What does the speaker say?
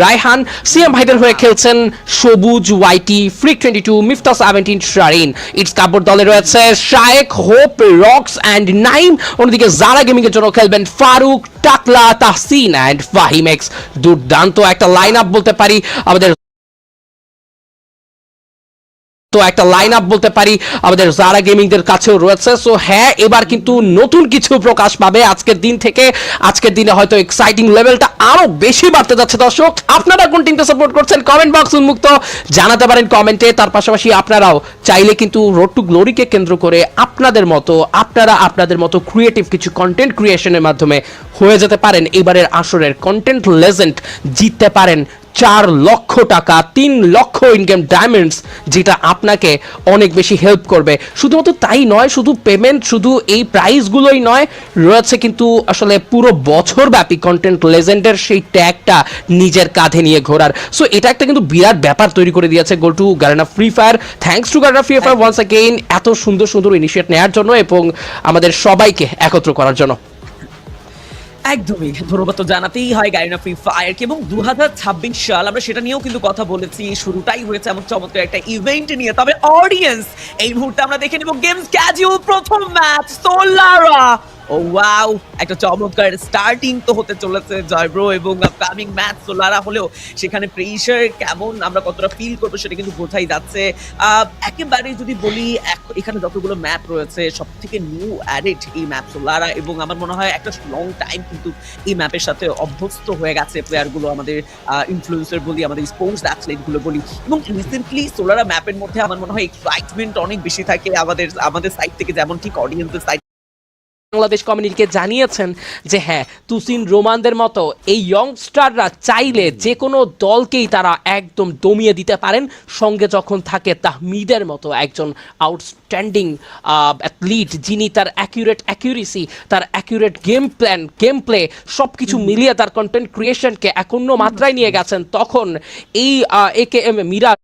Raihan, CM ভাইদের হয়ে খেলছেন সবুজ, ওয়াইটি, ফ্রিক 22, মিফতা 17, শারিন। ইটস কাপড় দলে রয়েছে শায়েক, হোপ, রক্স অ্যান্ড নাইম। অন্যদিকে জারা গেমিং এর জন্য খেলবেন ফারুক, টাকলা, তাহসিন অ্যান্ড ফাহিম এক্স। দুর্দান্ত একটা লাইন আপ বলতে পারি আমাদের আমাদের জারা গেমিং দের কাছেও রয়েছে। সো হ্যাঁ, এবার কিন্তু নতুন কিছু প্রকাশ পাবে আজকের দিন থেকে। আজকের দিনে হয়তো এক্সাইটিং লেভেলটা আরো বেশি বাড়তে যাচ্ছে। দর্শক, আপনারা কোন টিমকে সাপোর্ট করছেন কমেন্ট বক্স উন্মুক্ত, জানাতে পারেন কমেন্টে। তার পাশাপাশি আপনারাও চাইলে কিন্তু রোড টু গ্লোরিকে কেন্দ্র করে আপনাদের মতো ক্রিয়েটিভ কিছু কন্টেন্ট ক্রিয়েশনের মাধ্যমে হয়ে যেতে পারেন এবারের আসরের কন্টেন্ট লেজেন্ড, জিততে পারেন 4 লক্ষ টাকা, 3 লক্ষ ইনগেম ডায়মন্ডস, যেটা আপনাকে অনেক বেশি হেল্প করবে। শুধুমাত্র তাই নয়, শুধু পেমেন্ট, শুধু এই প্রাইজগুলোই নয়, রয়েছে কিন্তু আসলে পুরো বছর ব্যাপী কন্টেন্ট লেজেন্ডের সেই ট্যাগটা নিজের কাঁধে নিয়ে ঘোরার। সো এটা একটা কিন্তু বিরাট ব্যাপার তৈরি করে দিয়েছে go to Garena Free Fire. Thanks to Garena Free Fire once again এত সুন্দর সুন্দর ইনিশিয়েট নেওয়ার জন্য এবং আমাদের সবাইকে একত্র করার জন্য। একদমই ধন্যবাদ তো জানাতেই হয় গার্না ফ্রি ফায়ারকে। এবং 2026 সাল আমরা সেটা নিয়েও কিন্তু কথা বলেছি, শুরুটাই হয়েছে এমন চমৎকার একটা ইভেন্ট নিয়ে। তবে অডিয়েন্স, এই মুহূর্তে আমরা দেখে নিব গেমস ক্যাজুয়াল প্রথম ম্যাচ সোলারা। ও ওয়াও, একটা চমৎকার স্টার্টিং তো হতে চলেছে জয় ব্রো। এবং আপকামিং ম্যাচ সোলারা হলেও সেখানে প্রেশার কেমন আমরা কতটা ফিল করবো সেটা কিন্তু বোঝাই যাচ্ছে। একেবারে যদি বলি, এখানে যতগুলো ম্যাপ রয়েছে সব থেকে নিউ অ্যাডেড এই ম্যাপ সোলারা। এবং আমার মনে হয় একটা লং টাইম কিন্তু এই ম্যাপের সাথে অভ্যস্ত হয়ে গেছে প্লেয়ারগুলো, আমাদের ইনফ্লুয়েন্সার বলি, আমাদের স্পোর্টস অ্যাথলেটগুলো বলি। এবং রিসেন্টলি সোলারা ম্যাপের মধ্যে আমার মনে হয় এক্সাইটমেন্ট অনেক বেশি থাকে আমাদের সাইড থেকে, যেমন ঠিক অডিয়েন্সের সাইড। বাংলাদেশ কমিউনিটিকে জানিয়েছেন যে হ্যাঁ, তুসিন রোমানদের মতো এই ইয়ংস্টাররা চাইলে যে কোনো দলকেই তারা একদম দমিয়ে দিতে পারেন। সঙ্গে যখন থাকে তাহমিদের মতো একজন আউটস্ট্যান্ডিং অ্যাথলিট, যিনি তার অ্যাকিউরেসি, তার অ্যাকিউরেট গেম প্লে সব কিছু মিলিয়ে তার কন্টেন্ট ক্রিয়েশনকে এক অন্য মাত্রায় নিয়ে গেছেন, তখন এই AKM মিরাজ